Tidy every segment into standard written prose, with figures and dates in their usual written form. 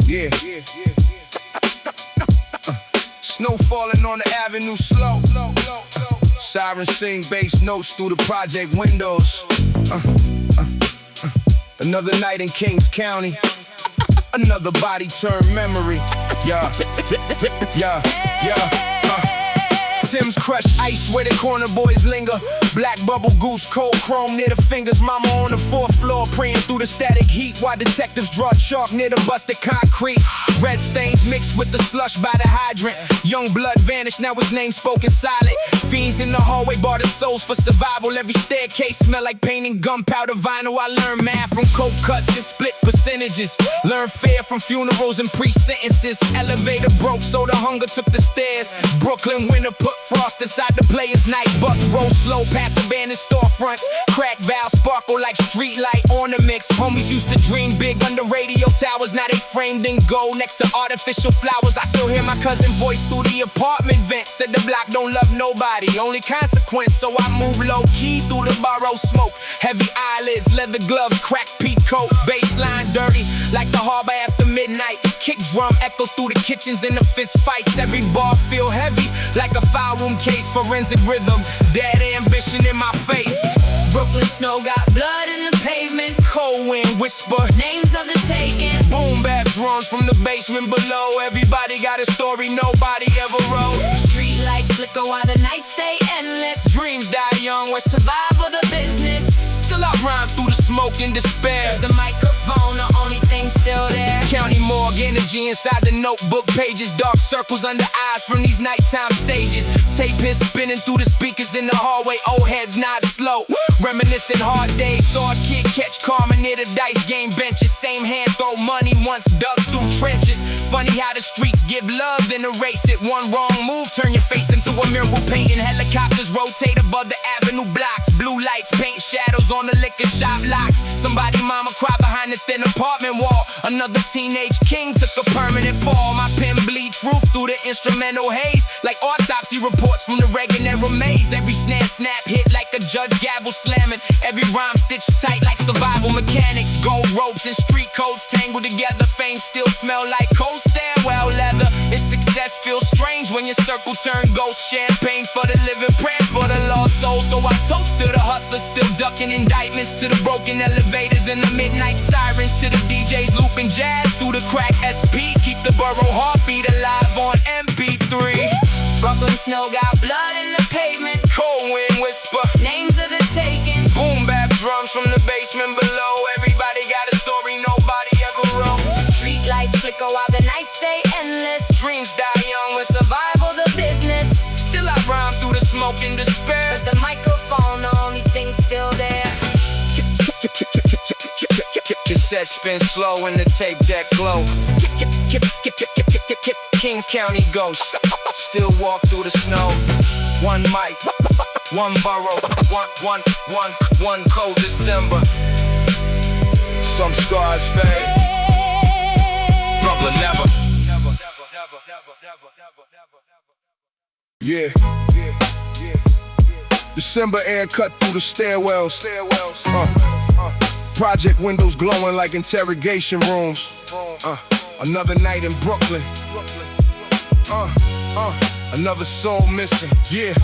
Yeah. Snow falling on the avenue slow. Sirens sing bass notes through the project windows. Another night in Kings County. Another body turned memory. Yeah. Tim's crushed ice where the corner boys linger. Black bubble goose, cold chrome near the fingers. Mama on the fourth floor praying through the static heat while detectives draw chalk near the busted concrete. Red stains mixed with the slush by the hydrant. Young blood vanished, now his name spoken silent. Fiends in the hallway barter souls for survival. Every staircase smell like paint and gunpowder vinyl. I learned math from coke cuts and split percentages. Learned fear from funerals and pre-sentences. Elevator broke so the hunger took the stairs. Brooklyn winter put frost inside the players' night. Bus roll slow past abandoned storefronts. Crack valves sparkle like street light ornaments. Homies used to dream big under radio towers. Now they framed in gold next to artificial flowers. I still hear my cousin voice through the apartment vent. Said the block don't love nobody, only consequence. So I move low key through the borrowed smoke. Heavy eyelids, leather gloves, cracked peak coat. Baseline dirty like the harbor after midnight. Kick drum echo through the kitchens in the fist fights. Every bar feel heavy like a file room case. Forensic rhythm, dead ambition in my face. Brooklyn snow got blood in the pavement. Cold wind whisper names of the taken. Boom bap drums from the basement below. Everybody got a story nobody ever wrote. Street lights flicker while the nights stay endless. Dreams die young where Survival the business. still I rhyme through the smoke and despair. Is the microphone the only thing still there? County morgue energy inside the notebook pages. Dark circles under eyes from these nighttime stages. Tape hits spinning through the speakers in the hallway. Old heads nod slow, reminiscing hard days. Saw a kid catch karma near the dice game benches. Same hand throw money once dug through trenches. Funny how the streets give love then erase it. One wrong move turn your face into a mural painting. Helicopters rotate above the avenue blocks. Blue lights paint shadows on the liquor shop locks. Somebody mama cry behind the thin apartment wall. Another teenage king took a permanent fall. My pen bleed truth through the instrumental haze, like autopsy reports from the Reagan era maze. Every snare snap hit like a judge gavel slamming. Every rhyme stitched tight like survival mechanics. Gold ropes and street codes tangled together. Fame still smell like cold stairwell leather. Its success feels strange when your circle turn ghost. Champagne for the living, prayer for the lost soul. So I toast to the hustlers still ducking indictments, to the broken elevators and the midnight sirens, to the DJs looping jazz through the crack SP. Keep the borough heartbeat alive on MP3. Brooklyn snow got blood in the pavement. Cold wind whisper names of the taken. Boom bap drums from the basement below. Everybody got a story nobody ever wrote. Street lights flicker while the nights stay endless. Dreams die young with Survival the business. still I rhyme through the smoke and despair. Cause the microphone the only thing still there. Cassette spin slow and the tape deck glow. Kings County ghost still walk through the snow. One mic, one borough, one cold December. Some stars fade, Brooklyn never. Yeah. December air cut through the stairwells. Project windows glowing like interrogation rooms. Another night in Brooklyn. Another soul missing. Yeah.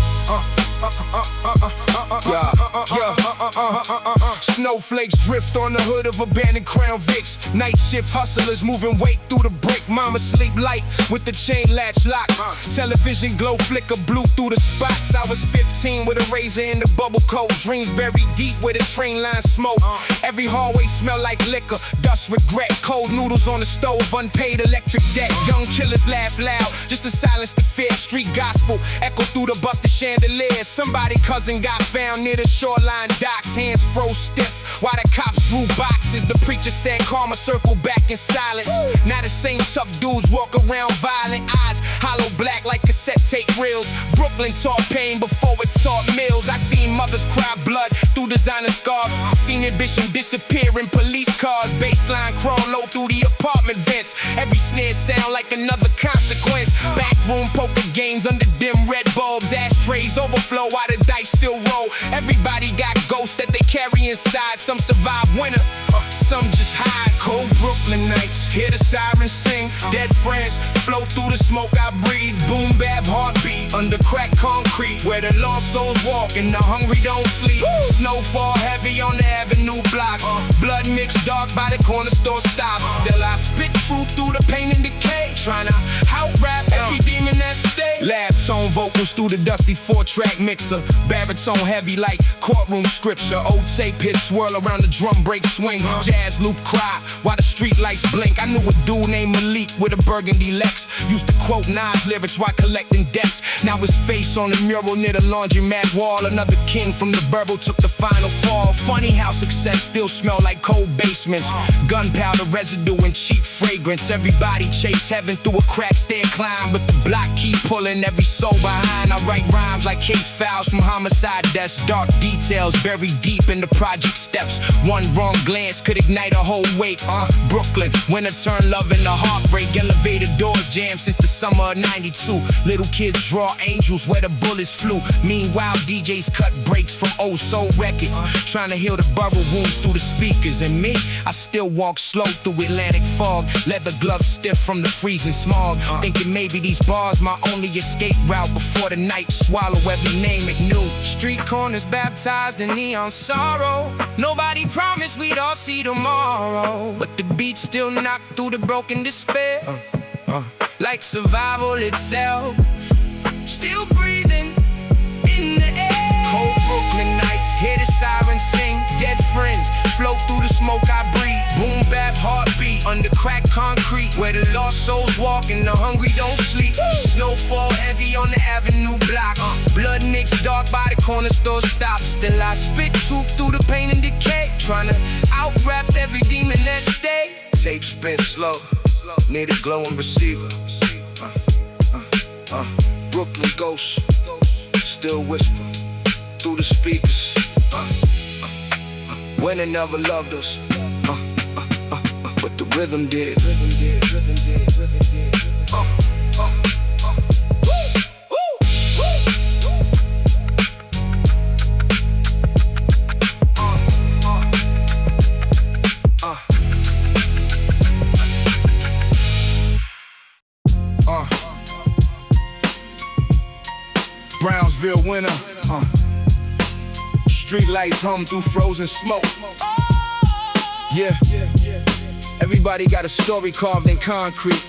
Snowflakes drift on the hood of abandoned Crown Vics. Night shift hustlers moving weight through the brick. Mama sleep light with the chain latch lock. Television glow flicker blue through the spots. I was 15 with a razor in the bubble coat. Dreams buried deep where the train line smoke. Every hallway smell like liquor, dust, regret. Cold noodles on the stove, unpaid electric debt. Young killers laugh loud just to silence the fear. Street gospel echo through the busted chandeliers. Somebody cousin got found near the shoreline docks. Hands froze stiff while the cops drew boxes. The preacher said karma circle back in silence. Now the same tough dudes walk around violent. Eyes hollow black like cassette tape reels. Brooklyn taught pain before it taught mills. I seen mothers cry blood through designer scarves. Seen ambition disappear in police cars. Baseline crawl low through the apartment vents. Every snare sound like another consequence. Backroom poker games under dim red bulbs. Ashtrays overflow while the dice still roll. Everybody got ghosts that they carry inside. Some survive winter, some just hide. Cold Brooklyn Brooklyn nights, hear the sirens sing. Dead friends float through the smoke I breathe. Boom bap heartbeat under cracked concrete, where the lost souls walk and the hungry don't sleep. Snowfall heavy on the avenue blocks. Blood mixed dark by the corner store stops. Still I spit truth through the pain and decay, trying to out-rap every demon that stay. Lab tone vocals through the dusty 4-track mixer. Baritone heavy like courtroom scripture. Old tape hits swirl around the drum break swing. Jazz loop cry while the street lights blink. I knew a dude named Malik with a burgundy Lex. Used to quote Nas lyrics while collecting debts. Now his face on the mural near the laundromat wall. Another king from the borough took the final fall. Funny how success still smell like cold basements. Gunpowder residue and cheap fragrance. Everybody chase heaven through a crack stair climb, but the block keep pulling every soul behind. I write rhymes like case files from homicide deaths. Dark details buried deep in the project steps. One wrong glance could ignite a whole wake. Brooklyn, winter turn love into heartbreak. Elevator doors jammed since the summer of '92. Little kids draw angels where the bullets flew. Meanwhile, DJs cut breaks from old soul records, trying to heal the borough wounds through the speakers. And me, I still walk slow through Atlantic fog, leather gloves stiff from the freezing smog, thinking maybe these bars my only escape route before the night swallow every name it knew. Street corners baptized in neon sorrow. Nobody promised we'd all see tomorrow, but the beat still knocked through the broken despair, like survival itself. Still breathing in the air. Cold Brooklyn nights, hear the sirens sing. Dead friends float through the smoke I breathe. Boom bap heartbeat under cracked concrete, where the lost souls walk and the hungry don't sleep. Snowfall heavy on the avenue block. Blood mixed dark by the corner store stops. Still I spit truth through the pain and decay, trying to out-rap every demon that stay. Tape spin slow, need a glowing receiver. Brooklyn ghosts still whisper through the speakers. Winter never loved us, but the rhythm did. Brownsville winter. Street lights hum through frozen smoke. Yeah, everybody got a story carved in concrete.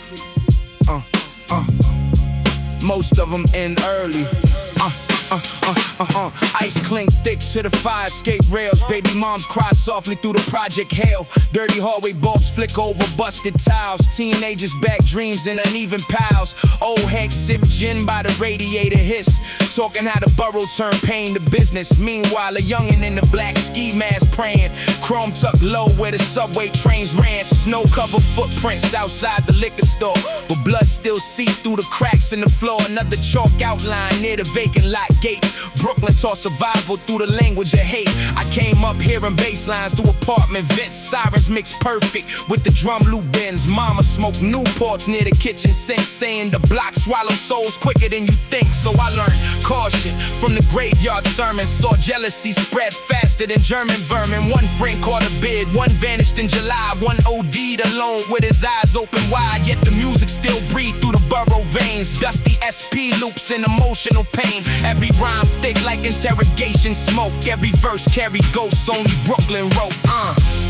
Most of them end early. Ice clink thick to the fire escape rails. Baby moms cry softly through the project hail. Dirty hallway bulbs flick over busted tiles. Teenagers back dreams in uneven piles. Old heads sip gin by the radiator hiss, talking how the borough turned pain to business. Meanwhile, a youngin' in the black ski mask praying. Chrome tucked low where the subway trains ran. Snow covered footprints outside the liquor store, but blood still see through the cracks in the floor. Another chalk outline near the vacant lot gate. Brooklyn taught survival through the language of hate. I came up hearing bass lines through apartment vents. Sirens mixed perfect with the drum loop bends. Mama smoked Newports near the kitchen sink, saying the block swallows souls quicker than you think. So I learned caution from the graveyard sermon. Saw jealousy spread faster than German vermin. One friend caught a bid, one vanished in July. One OD'd alone with his eyes open wide. Yet the music still breathed through the borough veins. Dusty SP loops in emotional pain. Every rhyme thick like interrogation smoke. Every verse carry ghosts only Brooklyn wrote.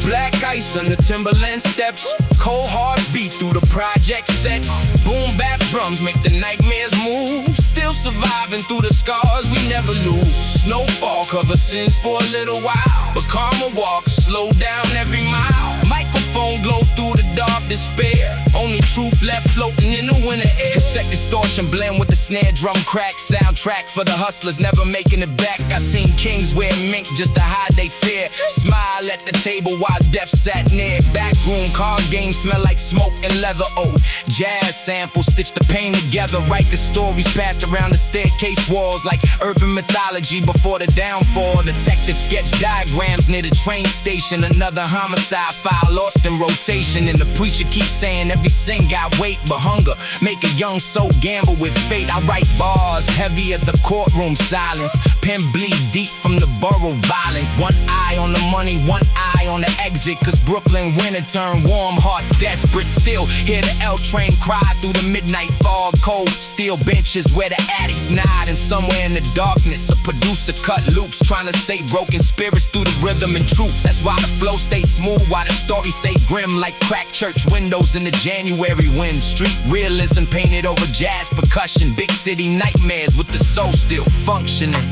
Black ice on the Timberland steps. Cold hearts beat through the project sets. Boom bap drums make the nightmares move. Still surviving through the scars we never lose. Snowfall cover sins for a little while, but karma walks slow down every mile. Microphone glow through the dark despair. Only truth left floating in the winter air. Cassette distortion blend with the snare drum crack. Soundtrack for the hustlers never making it back. I seen kings wear mink just to hide they fear. Smile at the table while death sat near. Backroom card games smell like smoke and leather. Oh, jazz samples stitch the pain together. Write the stories passed around the staircase walls like urban mythology before the downfall. Detective sketch diagrams near the train station. Another homicide file lost in rotation, and the preacher keeps saying every sing ain't got weight but hunger. Make a young soul gamble with fate. I write bars heavy as a courtroom silence. Pen bleed deep from the borough violence. One eye on the money, one eye on the exit. Cause Brooklyn winter turn warm, hearts desperate. Still hear the L train cry through the midnight fog. Cold steel benches where the addicts nod. And somewhere in the darkness a producer cut loops, trying to say broken spirits through the rhythm and truth. That's why the flow stays smooth, why the story stay grim. Like cracked church windows in the January wind. Street realism painted over jazz percussion. Big city nightmares with the soul still functioning.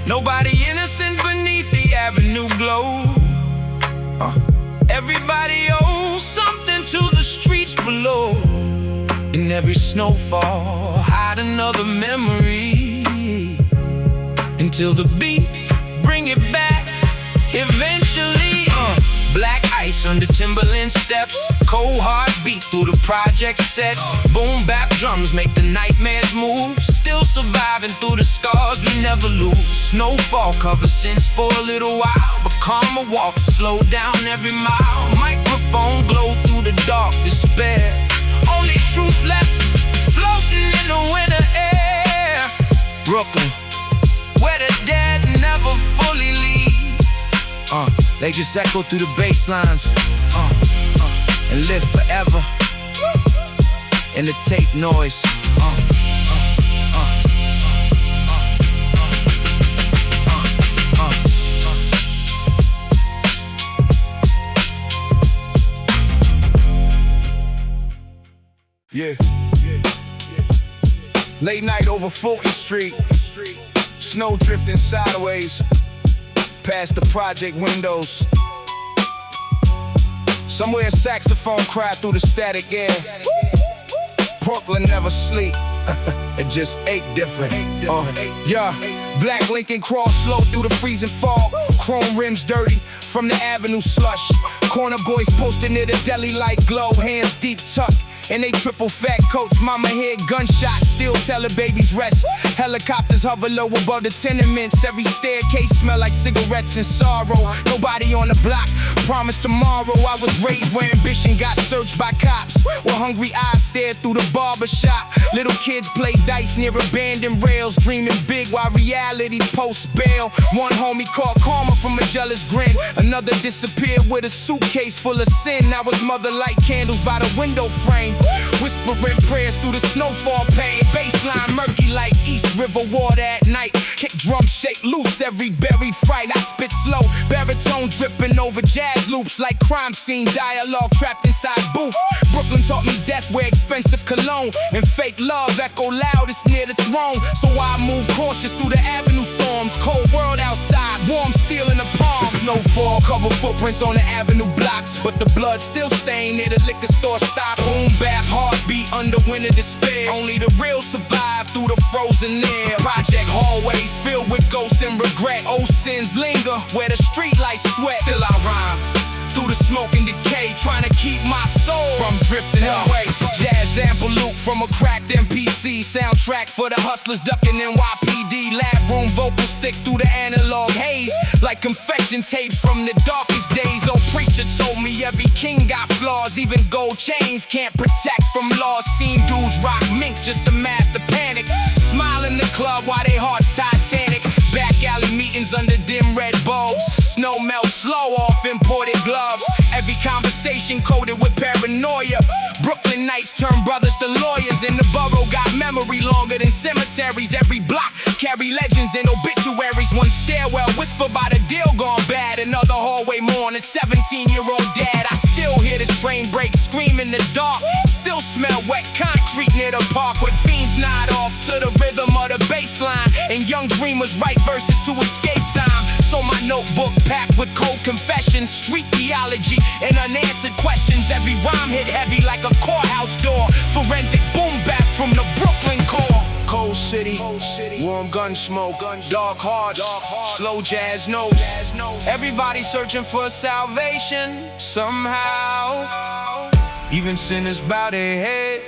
Nobody innocent beneath the avenue glow. Everybody owes something to the streets below. In every snowfall, hide another memory. Until the beat, bring it back, eventually. Black ice under Timberland steps. Cold hearts beat through the project sets. Boom bap drums make the nightmares move. Still surviving through the scars we never lose. Snowfall cover sins for a little while, but karma walks slow down every mile. Microphone glow through the dark despair. Only truth left floating in the winter air. Brooklyn, where the dead never fully leave. They just echo through the bass lines and live forever in the tape noise. Yeah. Late night over Fulton Street. Snow drifting sideways past the project windows. Somewhere a saxophone cried through the static air. Brooklyn never sleep. It just ate different. Yeah. Black Lincoln cross slow through the freezing fog. Chrome rims dirty from the avenue slush. Corner boys posted near the deli light glow. Hands deep tucked in they triple fat coats. Mama hear gunshots, still tell her babies rest. Helicopters hover low above the tenements. Every staircase smell like cigarettes and sorrow. Nobody on the block, promise tomorrow. I was raised where ambition got searched by cops, while hungry eyes stared through the barber shop. Little kids play dice near abandoned rails, dreaming big while reality posts bail. One homie called karma from a jealous grin. Another disappeared with a suitcase full of sin. Now his mother light candles by the window frame, whispering prayers through the snowfall pain. Baseline murky like East River water at night. Kick drum shake loose every buried fright. I spit slow, baritone dripping over jazz loops like crime scene dialogue trapped inside booth. Brooklyn taught me death wear expensive cologne, and fake love echo loudest near the throne. So I move cautious through the avenue storms. Cold world outside, warm steel in the palm. The snowfall cover footprints on the avenue blocks, but the blood still stained near the liquor store stop. Boom bap heartbeat under winter despair. Only the real survive through the frozen air. Project hallways filled with ghosts and regret. Old sins linger where the street lights sweat. Still I rhyme through the smoke and decay, trying to keep my soul from drifting away. Jazz ample loop from a cracked MPC. Soundtrack for the hustlers ducking NYPD. Lab room vocals thick through the analog haze, like confection tapes from the darkest days. Old preacher told me every king got flaws. Even gold chains can't protect from loss. Seen dudes rock mink just to mask the panic. Smile in the club while they hearts Titanic. Back alley meetings under dim red bulbs. Snow melts slow off imported gloves. Every conversation coded with paranoia. Brooklyn nights turn brothers to lawyers. And the borough got memory longer than cemeteries. Every block carry legends and obituaries. One stairwell whisper by the deal gone bad. Another hallway mourn a 17-year-old dad. I still hear the train brakes scream in the dark. Still smell wet concrete near the park, where fiends nod off to the rhythm of the bass line, and young dreamers write verses to escape time. So my notebook packed with cold confessions, street theology, and unanswered questions. Every rhyme hit heavy like a courthouse door. Forensic boom bap from the Brooklyn core. Cold city, warm gun smoke, dark hearts, slow jazz notes. Everybody searching for salvation somehow. Even sinners bow their heads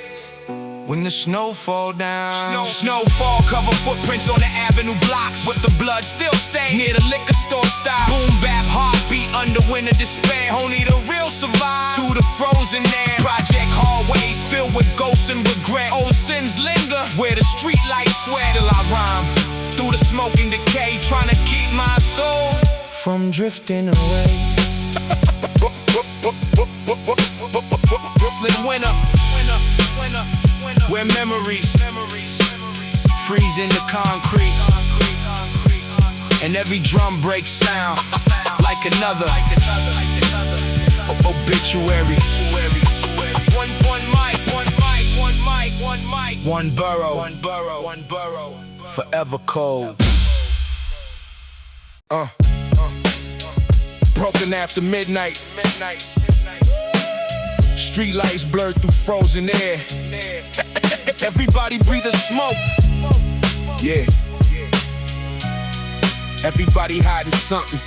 when the snow fall down. Snowfall cover footprints on the avenue blocks, with the blood still stained near the liquor store stop. Boom bap heartbeat under winter despair. Only the real survive through the frozen air. Project hall remorse and regret. Old sins linger where the street lights sweat. Still I rhyme through the smoke and decay, trying to keep my soul from drifting away. Brooklyn winter, where memories freeze in the concrete, and every drum breaks sound like another obituary. One borough, forever cold. Broken after midnight. Street lights blurred through frozen air. Everybody breathing smoke. Yeah. Everybody hiding something.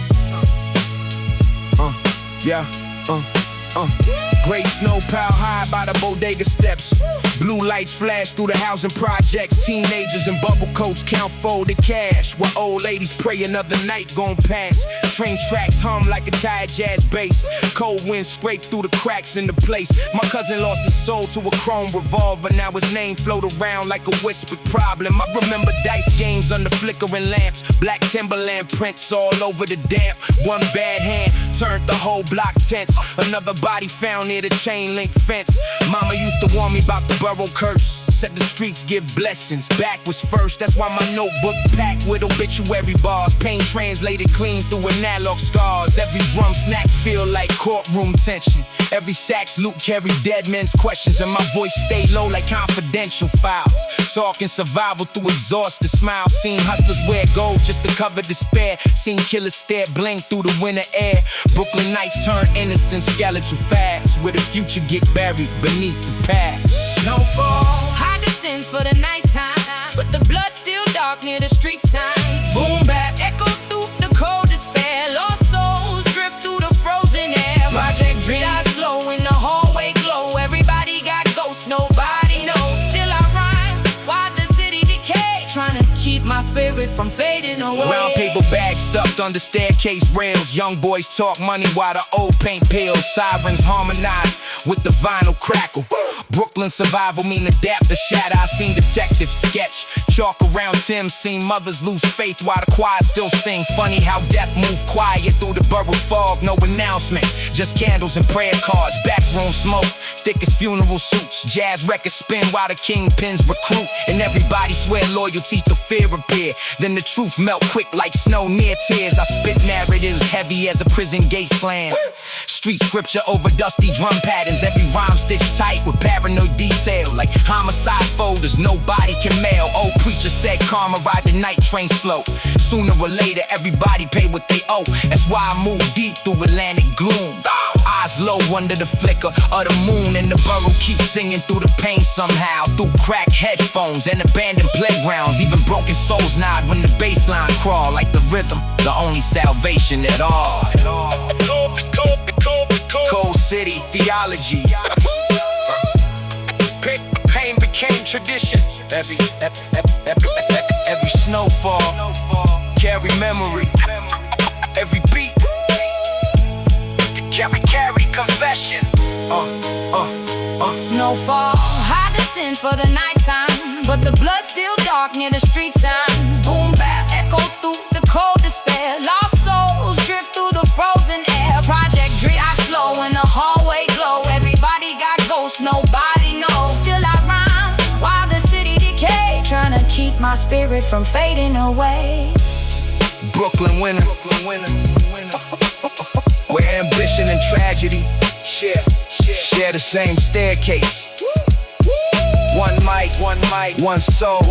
Great snow piled high by the bodega steps. Blue lights flash through the housing projects. Teenagers in bubble coats count folded cash, while old ladies pray another night gon' pass. Train tracks hum like a tired jazz bass. Cold wind scrape through the cracks in the place. My cousin lost his soul to a chrome revolver. Now his name float around like a whispered problem. I remember dice games under flickering lamps. Black Timberland prints all over the damp. One bad hand turned the whole block tense. Another body found near the chain link fence. Mama used to warn me about the borough curse. Said the streets give blessings, backwards first. That's why my notebook packed with obituary bars. Pain translated clean through analog scars. Every drum snack feel like courtroom tension. Every sax loop carry dead men's questions, and my voice stay low like confidential files. Talking survival through exhausted smiles. Seen hustlers wear gold just to cover despair. Seen killers stare blink through the winter air. Brooklyn nights turn innocent skeletal fast, where the future get buried beneath the past. Snowfall, hide the sins for the nighttime, but the blood still dark near the street signs. Boom bap, echo through the cold despair. Lost souls drift through the frozen air. Project dreams die slow in the hallway glow. Everybody got ghosts, nobody knows. Still I rhyme while the city decay, trying to keep my spirit from fading away. Brown paper bags stuffed under staircase rails. Young boys talk money while the old paint peels. Sirens harmonize with the vinyl crackle. Brooklyn survival mean adapt the shadow. I seen detectives sketch chalk around Tim. Seen mothers lose faith while the choir still sing. Funny how death moved quiet through the borough fog. No announcement, just candles and prayer cards. Backroom smoke, thick as funeral suits. Jazz records spin while the kingpins recruit. And everybody swear loyalty to fear appear. Then the truth melt quick like snow near tears. I spit narratives heavy as a prison gate slam. Street scripture over dusty drum patterns. Every rhyme stitched tight with paranoid detail, like homicide folders nobody can mail. Old preacher said karma ride the night train slow. Sooner or later everybody pay what they owe. That's why I move deep through Atlantic gloom. Eyes low under the flicker of the moon, and the borough keeps singing through the pain somehow. Through cracked headphones and abandoned playgrounds. Even broken souls nod when the bass line crawl. Like the rhythm, the only salvation at all. Cold city theology. Pain became tradition. Every snowfall carry memory. Every beat carry confession. Snowfall, hide the sins for the nighttime, but the blood still dark near the street signs. Boom bap, echo through the cold despair. Lost souls drift through the frozen air. Project dream die slow in the hallway glow. Everybody got ghosts, nobody knows. Still I rhyme while the city decay, trying to keep my spirit from fading away. Brooklyn winter, where ambition and tragedy share the same staircase. One mic, one soul,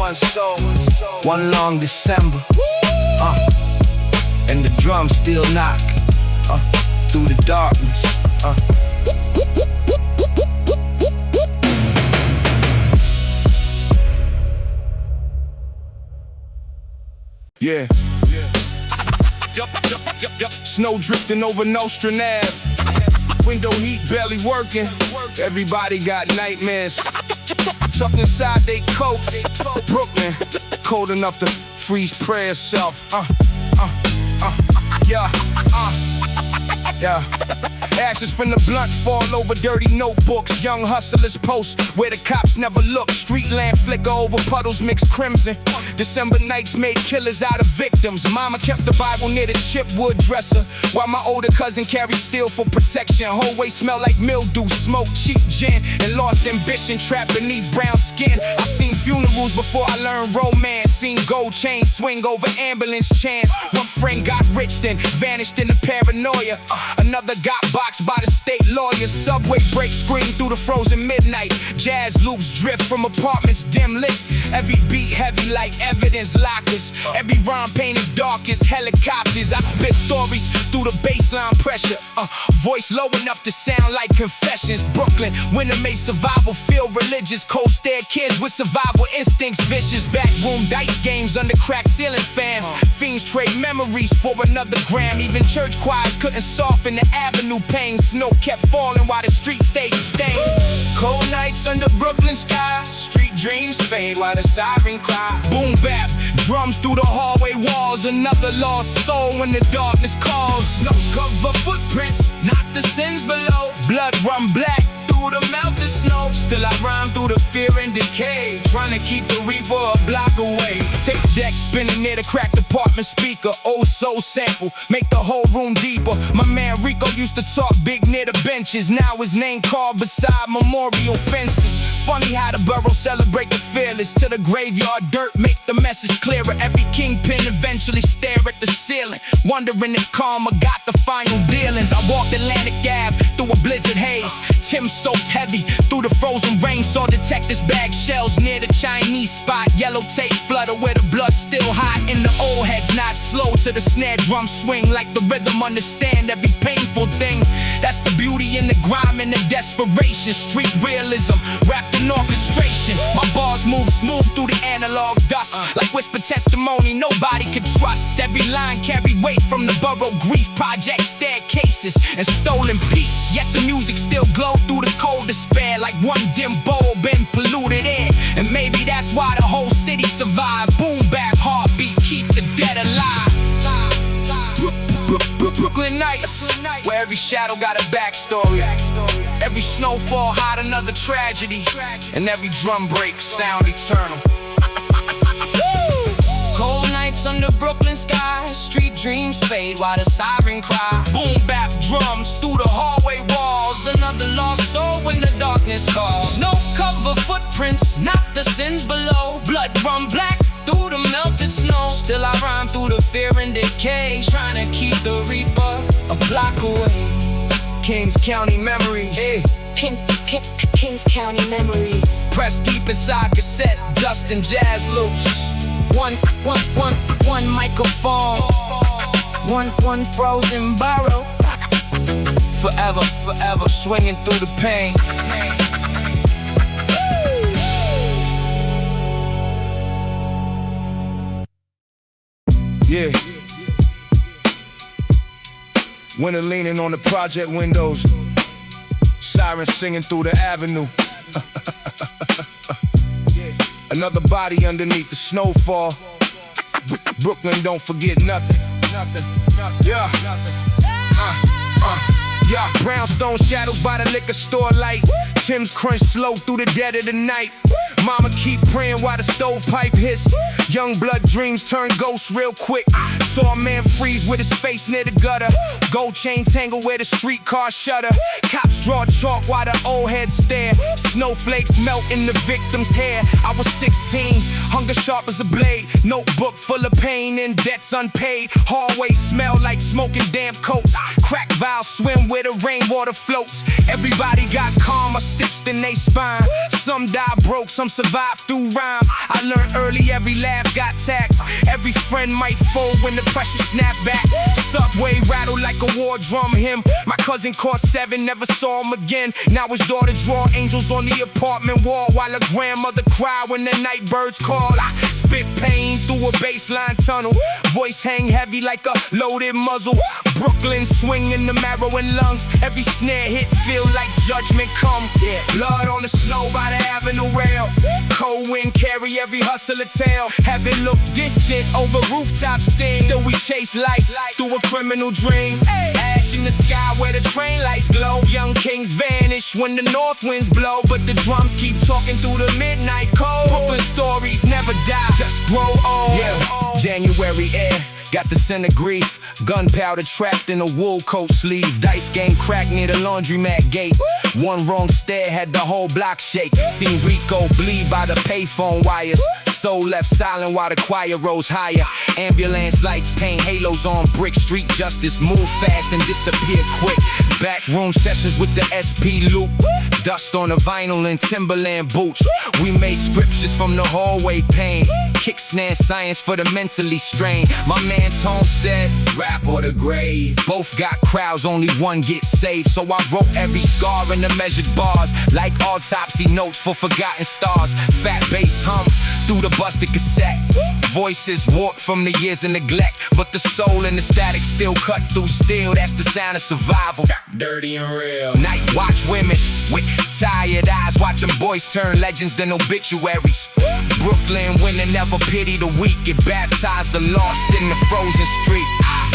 one long December. And the drums still knock through the darkness. Yeah. Snow drifting over Nostrand Ave. Window heat barely working. Everybody got nightmares tucked inside they coats. Brooklyn, cold enough to freeze prayer self. Yeah. Ashes from the blunt fall over dirty notebooks. Young hustlers post where the cops never look. Street lamp flicker over puddles mixed crimson. December nights made killers out of victims. Mama kept the Bible near the chipwood dresser, while my older cousin carried steel for protection. Hallway smelled like mildew, smoke, cheap gin, and lost ambition trapped beneath brown skin. I seen funerals before I learned romance. Seen gold chains swing over ambulance chants. One friend got rich then vanished in the paranoia. Another got boxed by the state lawyer. Subway breaks scream through the frozen midnight. Jazz loops drift from apartments dim lit. Every beat heavy like evidence lockers. Every rhyme painted dark as helicopters. I spit stories through the baseline pressure. Voice low enough to sound like confessions. Brooklyn, winter made survival feel religious. Cold stare kids with survival instincts vicious. Backroom dice games under cracked ceiling fans. Fiends trade memories for another gram. Even church choirs couldn't soften the avenue pain. Snow kept falling while the street stayed stained. Cold nights under Brooklyn sky. Street dreams fade while the siren cry. Boom bap, drums through the hallway walls. Another lost soul when the darkness calls. Snow cover footprints, not the sins below. Blood run black through the melted snow. Still I rhyme through the fear and decay, trying to keep the reaper a block away. Tape deck spinning near the cracked apartment speaker. Oh soul sample, make the whole room deeper. My man Rico used to talk big near the benches. Now his name called beside memorial fences. Funny how the borough celebrate the fearless. To the graveyard dirt make the message clearer. Every kingpin eventually stare at the ceiling, wondering if karma got the final dealings. I walked Atlantic Ave through a blizzard haze. Tim soaked heavy through the frozen rain. Saw detectives bag shells near the Chinese spot. Yellow tape flutter where the blood still hot. And the old heads not slow to the snare drum swing. Like the rhythm understand every painful thing. That's the beauty in the grime and the desperation. Street realism wrapped in orchestration. My bars move smooth through the analog dust. Like whisper testimony nobody could trust. Every line carry weight from the borough grief. Project staircases and stolen peace. Yet the music still glow through the cold despair. Like one dim bulb in polluted air. And maybe that's why the whole city survived. Boom bap heartbeat keep the dead alive. Brooklyn nights, where every shadow got a backstory. Every snowfall hide another tragedy. And every drum break sound eternal. Cold nights under Brooklyn skies. Street dreams fade while the siren cry. Boom bap drums through the hallway walls. Another lost soul when the darkness calls. Snow cover footprints, not the sins below. Blood run black through the melted snow. Still I rhyme through the fear and decay, trying to keep the reaper a block away. Kings County memories. Hey. Kings County memories. Press deep inside cassette, dust and jazz loops. One microphone. One frozen barrel. Forever swinging through the pain. Yeah. Winter leaning on the project windows. Sirens singing through the avenue. Another body underneath the snowfall. Brooklyn don't forget nothing. Yeah. Yeah. Brownstone shadows by the liquor store light. Tim's crunch slow through the dead of the night. Mama keep praying while the stovepipe hiss. Young blood dreams turn ghosts real quick. Saw a man freeze with his face near the gutter. Gold chain tangle where the streetcar shudder. Cops draw chalk while the old heads stare. Snowflakes melt in the victim's hair. I was 16, hunger sharp as a blade. Notebook full of pain and debts unpaid. Hallway smell like smoking damp coats. Crack vials swim where the rainwater floats. Everybody got karma stitched in they spine. Some die broke, some survive through rhymes. I learned early every laugh got taxed. Every friend might fold when the pressure snap back. Subway rattled like a war drum hymn. My cousin caught 7, never saw him again. Now his daughter draw angels on the apartment wall, while her grandmother cry when the night birds call. I spit pain through a baseline tunnel. Voice hang heavy like a loaded muzzle. Brooklyn swing in the marrow and lungs. Every snare hit feel like judgment come. Yeah. Blood on the snow by the avenue rail. Cold wind carry every hustler tail. Have it look distant over rooftop sting. Still we chase life through a criminal dream. Ash Ash in the sky where the train lights glow. Young kings vanish when the north winds blow, but the drums keep talking through the midnight cold. Brooklyn stories never die, just grow old. Yeah, January air got the scent of grief. Gunpowder trapped in a wool coat sleeve. Dice game cracked near the laundromat gate. One wrong stare had the whole block shake. Seen Rico bleed by the payphone wires. Soul left silent while the choir rose higher. Ambulance lights paint halos on brick. Street justice move fast and disappear quick. Backroom sessions with the SP loop. Dust on the vinyl and Timberland boots. We made scriptures from the hallway pain. Kick snare science for the mentally strained. My man Tone said, rap or the grave. Both got crowds, only one gets saved. So I wrote every scar in the measured bars, like autopsy notes for forgotten stars. Fat bass hum through the busted cassette. Voices warped from the years of neglect, but the soul and the static still cut through steel. That's the sound of survival, dirty and real. Night watch women with tired eyes, watching boys turn legends than obituaries. Brooklyn women never pity the weak, get baptized the lost in the frozen street.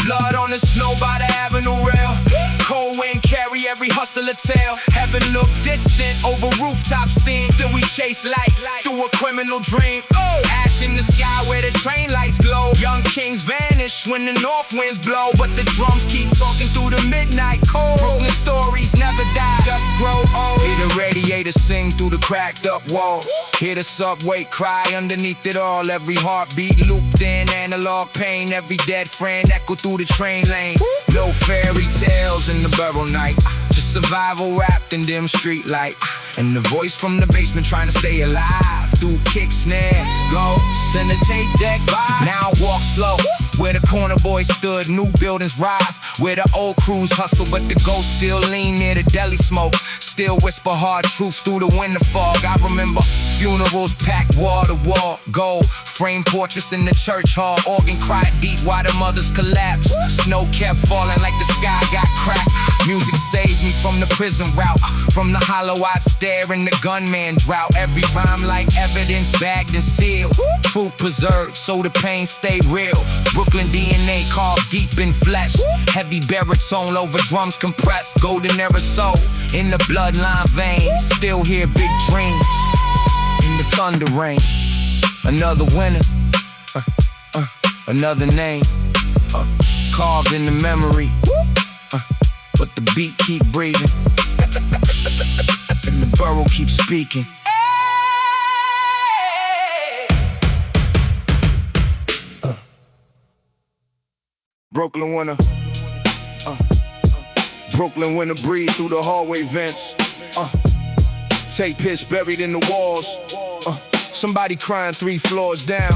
Blood on the snow by the avenue rail. Cold wind carry every hustler tail. Heaven look distant over rooftop steam. Still we chase light through a criminal dream. Ash in the sky where the train lights glow. Young kings vanish when the north winds blow, but the drums keep talking through the midnight cold. Brooklyn stories never die, just grow old. Hear the radiator sing through the cracked up walls. Hear the subway cry underneath it all. Every heartbeat looped in analog pain. Every dead friend echo through the train lane. No fairy tales in the barrel night, just survival wrapped in dim street light. And the voice from the basement trying to stay alive through kick snares, ghosts, and the tape deck vibe. Now I walk slow where the corner boys stood. New buildings rise where the old crews hustle, but the ghosts still lean near the deli smoke. Still whisper hard truths through the winter fog. I remember funerals packed wall to wall. Gold frame portraits in the church hall. Organ cried deep while the mothers collapsed. Snow kept falling like the sky got cracked. Music saved me from the prison route, from the hollow-eyed stare and the gunman drought. Every rhyme like evidence bagged and sealed. Truth preserved so the pain stayed real. Brooklyn DNA carved deep in flesh. Heavy baritone over drums compressed. Golden era soul in the bloodline veins. Still hear big dreams in the thunder rain. Another winner, another name, carved in the memory. But the beat keep breathing, and the borough keeps speaking. Brooklyn winner, Brooklyn winner breathe through the hallway vents. Take piss buried in the walls. Somebody crying 3 floors down.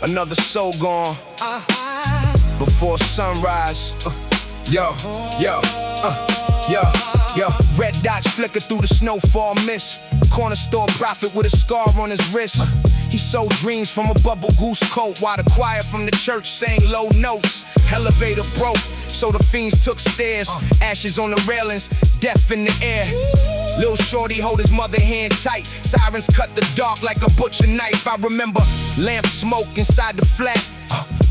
Another soul gone before sunrise. Yo. Red dots flicker through the snowfall mist. Corner store prophet with a scar on his wrist. He sold dreams from a bubble goose coat, while the choir from the church sang low notes. Elevator broke, so the fiends took stairs. Ashes on the railings, death in the air. Lil' shorty hold his mother hand tight. Sirens cut the dark like a butcher knife. I remember lamp smoke inside the flat.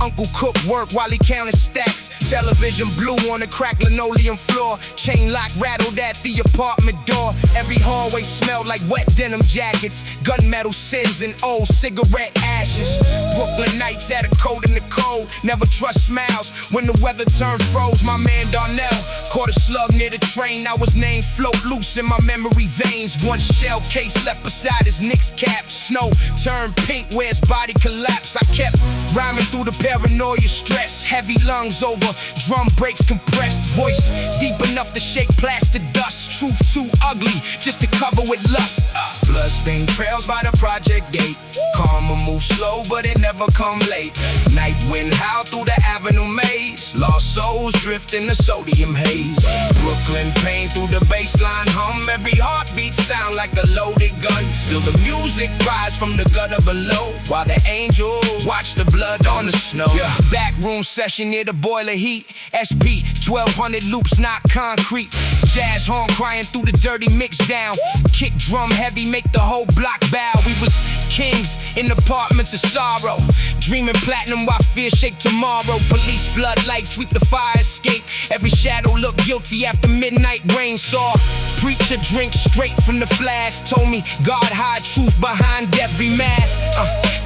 Uncle Cook worked while he counted stacks. Television blue on the cracked linoleum floor. Chain lock rattled at the apartment door. Every hallway smelled like wet denim jackets, gunmetal sins and old cigarette ashes. Brooklyn nights had a coat in the cold. Never trust smiles when the weather turned froze. My man Darnell caught a slug near the train. Now his name float loose in my memory veins. One shell case left beside his Knicks cap. Snow turned pink where his body collapsed. I kept rhyming through the paranoia stress. Heavy lungs over drum breaks compressed. Voice deep enough to shake plaster dust. Truth too ugly just to cover with lust. Bloodstained trails by the project gate. Karma move slow but it never come late. Night wind howl through the avenue maze. Lost souls drift in the sodium haze. Brooklyn pain through the baseline hum. Every heartbeat sound like a loaded gun. Still the music rise from the gutter below, while the angels watch the blood on the snow. Backroom session near the boiler heat. SP 1200 loops not concrete. Jazz horn crying through the dirty mix down. Kick drum heavy make the whole block bow. We was kings in apartments of sorrow, dreaming platinum while fear shake tomorrow. Police floodlights sweep the fire escape. Every shadow look guilty after midnight rain. Saw preacher drink straight from the flash. Told me God hide truth behind every mask.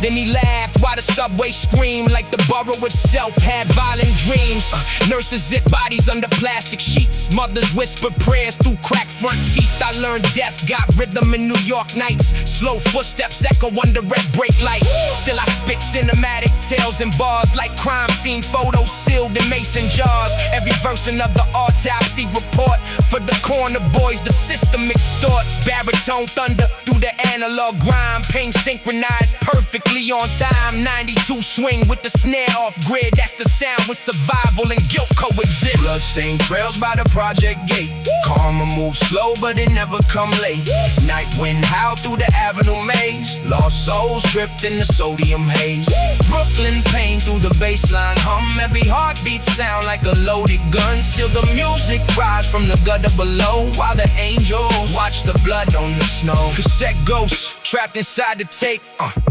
Then he laughed while the subway screamed like the borough itself had violent dreams. Nurses zip bodies under plastic sheets. Mothers whisper prayers through cracked front teeth. I learned death got rhythm in New York nights. Slow footsteps echo under red brake lights. Still I spit cinematic tales and bars like crime scene photos sealed in mason jars. Every verse another autopsy report. For the corner boys the system extort. Baritone thunder through the analog grime. Pain synchronized perfectly on time. 92 swing with the snare off grid. That's the sound with survival and guilt coexist. Bloodstained trails by the project gate. Karma moves slow but it never come late. Night wind howl through the avenue maze. Lost souls drift in the sodium haze. Brooklyn pain through the baseline hum. Every heartbeat sound like a loaded gun. Still the music rise from the gutter below, while the angels watch the blood on the snow. Cassette ghosts trapped inside the tape.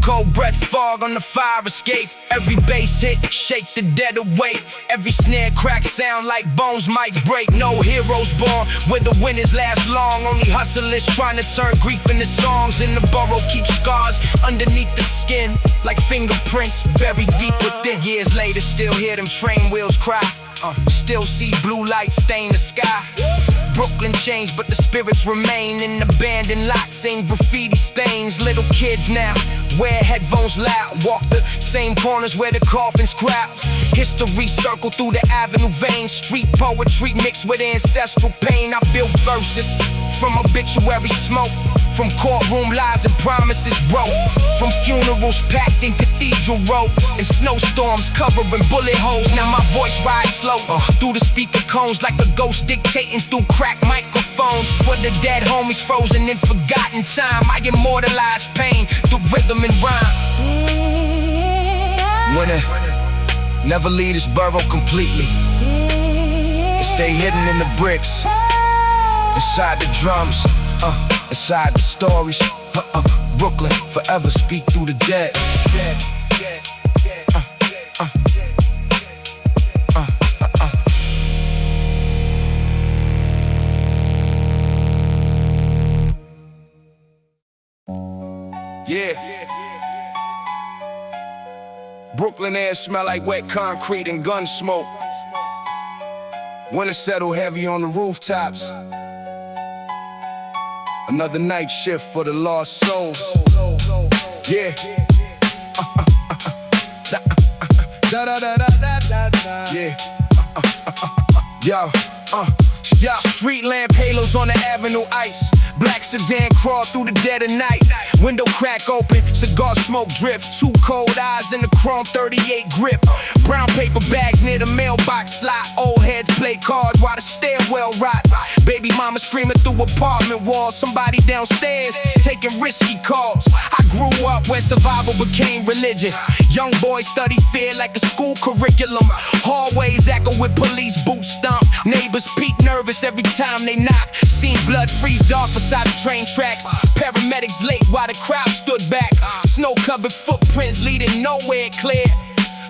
Cold breath fog on the fire escape. Every bass hit shake the dead awake. Every snare crack sound like bones might break. No heroes born where the winners last long. Only hustlers trying to turn grief into songs. In the borough keep scars underneath the skin like fingerprints buried deep within. Years later still hear them train wheels cry. Still see blue lights stain the sky. Brooklyn changed but the spirits remain. In abandoned lots sing graffiti stains. Little kids now wear headphones loud. Walk the same corners where the coffins crowds. History circle through the avenue veins. Street poetry mixed with ancestral pain. I built verses from obituary smoke. From courtroom lies and promises broke. From funerals packed in cathedral robes. And snowstorms covering bullet holes. Now my voice rides slow through the speaker cones like a ghost dictating through cracked microphones. For the dead homies frozen in forgotten time, I immortalize pain through rhythm and rhyme. Winner, never leave this borough completely. And stay hidden in the bricks, inside the drums, inside the stories. Brooklyn, forever speak through the dead. Yeah. Brooklyn air smell like wet concrete and gun smoke. Winter settle heavy on the rooftops. Another night shift for the lost souls. Yeah. Yeah. Yo. Street lamp halos on the avenue ice. Black sedan crawl through the dead of night. Window crack open, cigar smoke drift. Two cold eyes in the chrome 38 grip. Brown paper bags near the mailbox slot. Old heads play cards while the stairwell rot. Baby mama screaming through apartment walls. Somebody downstairs taking risky calls. I grew up where survival became religion. Young boys study fear like a school curriculum. Hallways echo with police boots stomp. Neighbors peek nervous every time they knock. Seen blood freeze dark beside the train tracks. Paramedics late while the crowd stood back. Snow-covered footprints leading nowhere clear.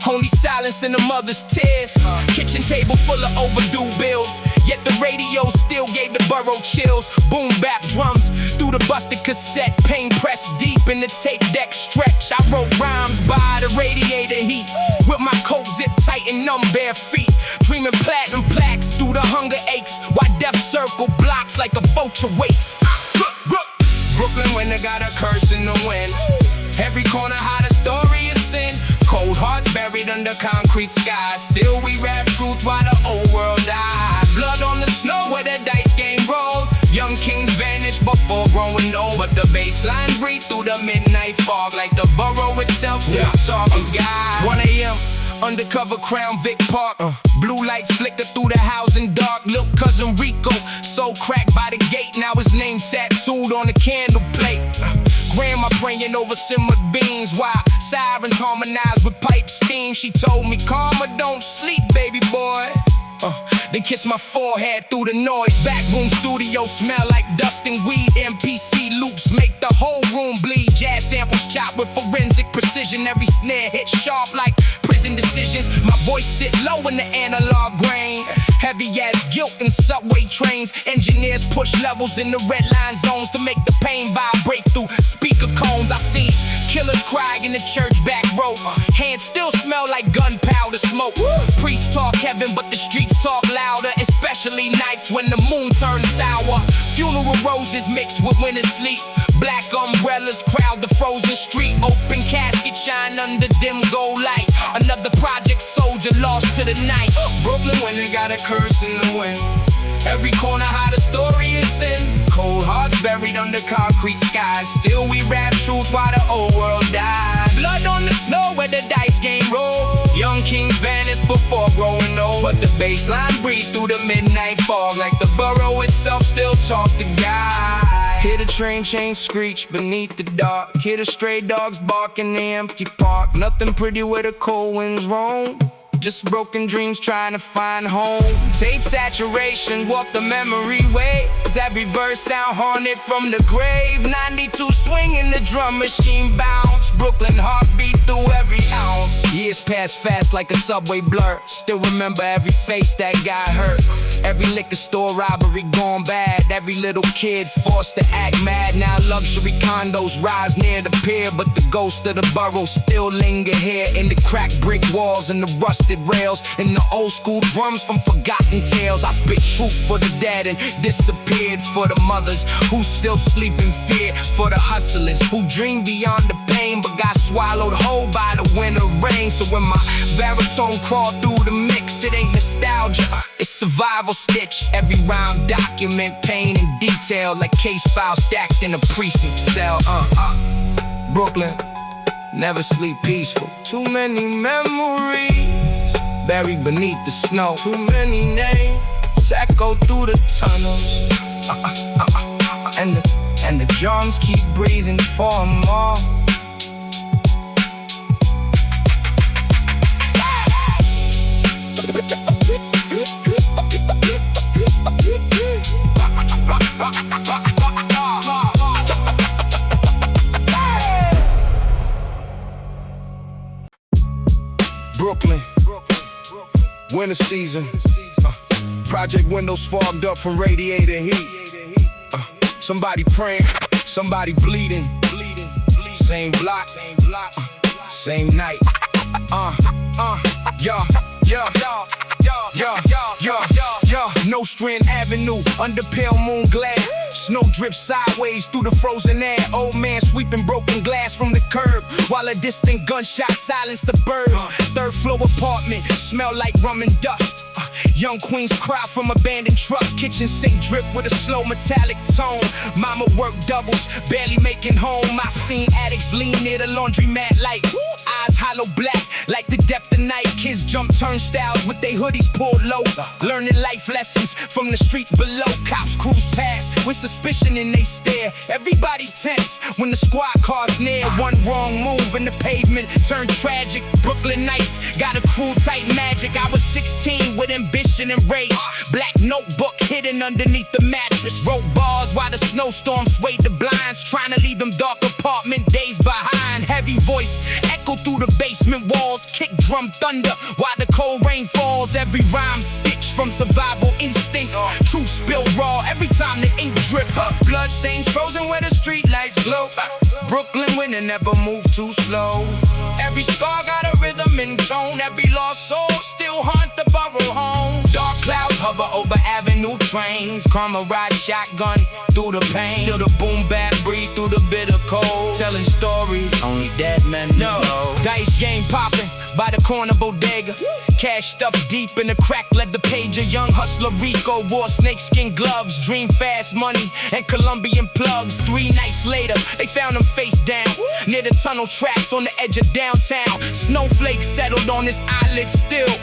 Only silence in the mother's tears. Kitchen table full of overdue bills. Yet the radio still gave the borough chills. Boom bap drums through the busted cassette. Pain pressed deep in the tape deck stretch. I wrote rhymes by the radiator heat. With my coat zip tight and numb bare feet. Dreaming platinum plaques through the hunger aches. While death circle blocks like a vulture waits. Brooklyn winter got a curse in the wind. Every corner hide a story of sin. Cold hearts buried under concrete skies. Still we rap truth while the old world dies. Blood on the snow where the dice game rolled. Young kings vanished before growing old. But the baseline breathe through the midnight fog. Like the borough itself still talking God. 1 a.m. undercover Crown Vic Park. Blue lights flicker through the housing dark. Lil' cousin Rico, so cracked by the gate. Now his name tattooed on the candle plate. Grandma praying over simmered beans while sirens harmonize with pipe steam. She told me, karma don't sleep, baby boy. Then kiss my forehead through the noise. Backroom studio smell like dust and weed. MPC loops make the whole room bleed. Jazz samples chopped with forensic precision. Every snare hit sharp like prison decisions. My voice sit low in the analog grain. Heavy as guilt in subway trains. Engineers push levels in the red line zones to make the pain vibrate through speaker cones. I see killers cry in the church back row. Hands still smell like gunpowder smoke. Priests talk heaven, but the streets talk louder, especially nights when the moon turns sour. Funeral roses mixed with winter sleep. Black umbrellas crowd the frozen street. Open casket shine under dim gold light. Another project soldier lost to the night. Brooklyn winter got a curse in the wind. Every corner how the story is in. Cold hearts buried under concrete skies. Still we rap truth while the old world dies. Blood on the snow where the dice game roll. Young kings vanish before growing old. But the baseline breathe through the midnight fog. Like the borough itself still talk to God. Hear the train chains screech beneath the dark. Hear the stray dogs bark in the empty park. Nothing pretty where the cold winds roam. Just broken dreams trying to find home. Tape saturation, walk the memory waves. Every verse sound haunted from the grave. 92 swinging the drum machine bounce. Brooklyn heartbeat through every ounce. Years pass fast like a subway blur. Still remember every face that got hurt. Every liquor store robbery gone bad. Every little kid forced to act mad. Now luxury condos rise near the pier, but the ghost of the borough still linger here. In the cracked brick walls and the rusted rails, and the old school drums from forgotten tales. I spit truth for the dead and disappeared for the mothers who still sleep in fear. For the hustlers who dream beyond the pain but got swallowed whole by the winter rain. So when my baritone crawled through the mix, it ain't nostalgia, it's survival stitch. Every rhyme document pain in detail, like case files stacked in a precinct cell. Brooklyn, never sleep peaceful. Too many memories buried beneath the snow. Too many names echo through the tunnels. And the drums keep breathing for more. Brooklyn, winter season. Project windows fogged up from radiator heat. Somebody praying, somebody bleeding. Same block, same night. Nostrand Avenue, under pale moon glare. Snow drips sideways through the frozen air. Old man sweeping broken glass from the curb, while a distant gunshot silenced the birds. Third floor apartment, smell like rum and dust. Young queens cry from abandoned trucks. Kitchen sink drip with a slow metallic tone. Mama worked doubles, barely making home. I seen addicts lean near the laundromat like eyes hollow black, like the depth of night. Kids jump turnstiles with their hoodies pulled low, learning life lessons from the streets below. Cops cruise past with suspicion and they stare. Everybody tense when the squad car's near. One wrong move and the pavement turned tragic. Brooklyn nights got a cruel tight magic. I was 16 with ambition and rage. Black notebook hidden underneath the mattress. Wrote bars while the snowstorm swayed the blinds, trying to leave them dark apartment days behind. Heavy voice echo through the basement walls. Kick drum thunder while the cold rain falls. Every rhyme stitched from survival instinct. Truth spilled raw every time the ink drip. Blood stains frozen where the street lights glow. Brooklyn winter never move too slow. Every scar got a rhythm and tone. Every lost soul still haunt the borough home. Dark clouds hover over avenue trains. Karma ride shotgun through the pain. Still the boom bap breathe through the bitter cold. Telling stories only dead men know. Dice game popping by the corner bodega. Cash stuffed deep in the crack led the pager. Young hustler Rico wore snakeskin gloves. Dream fast money and Colombian plugs. 3 nights later they found him face down near the tunnel tracks on the edge of downtown. Snowflakes settled on his eyelids still.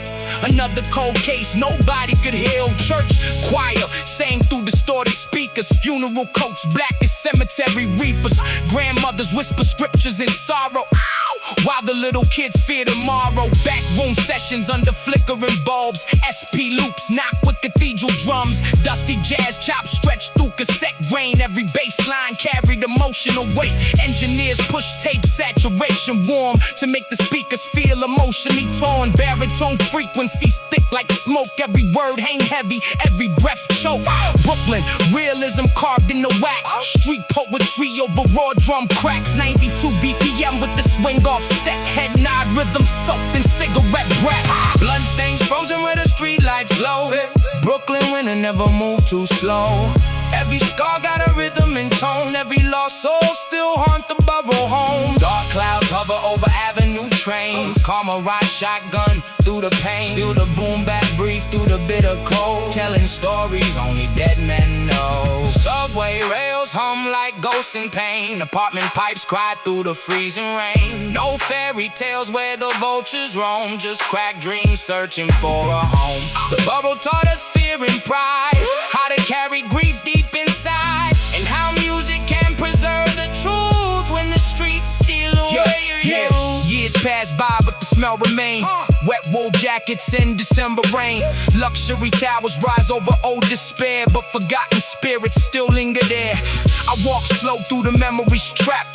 Another cold case nobody could heal. Church choir sang through distorted speakers. Funeral coats black as cemetery reapers. Grandmothers whisper scriptures in sorrow. Ow! While the little kids fear tomorrow. Backroom sessions under flickering bulbs. SP loops knock with cathedral drums. Dusty jazz chops stretched through cassette grain. Every bass line carried emotional weight. Engineers push tape saturation warm to make the speakers feel emotionally torn. Baritone frequencies thick like smoke. Every word hang heavy, every breath choke. Brooklyn, realism carved in the wax. Street poetry over raw drum cracks. 92 BPM with the swing offset. Head nod rhythm soaked in cigarette breath. Bloodstains frozen where the street lights glow. Brooklyn winter never move too slow. Every scar got a rhythm and tone. Every lost soul still haunt the borough home. Dark clouds hover over avenue trains. Karma ride shotgun through the pain. Still the boom bap breathe through the bitter cold. Telling stories only dead men know. Subway rails hum like ghosts in pain. Apartment pipes cry through the freezing rain. No fairy tales where the vultures roam. Just cracked dreams searching for a home. The borough taught us fear and pride. How to carry grief deep inside. And how music can preserve the truth when the streets steal away your youth. Years pass by but the smell remain. Wet wool jackets in December rain. Luxury towers rise over old despair, but forgotten spirits still linger there. I walk slow through the memories trap.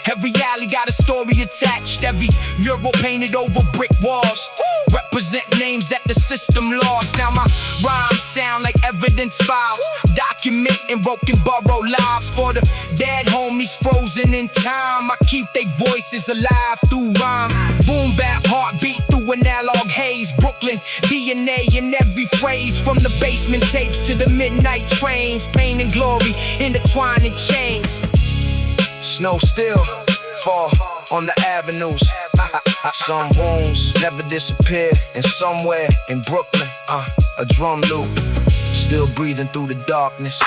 Every alley got a story attached. Every mural painted over brick walls represent names that the system lost. Now my rhymes sound like evidence files, documenting broken borough lives. For the dead homies frozen in time, I keep their voices alive through rhymes. Boom bap heartbeat through an analog haze. Brooklyn DNA in every phrase. From the basement tapes to the midnight trains. Pain and glory intertwined in chains. Snow still fall on the avenues. Some wounds never disappear. And somewhere in Brooklyn, a drum loop still breathing through the darkness.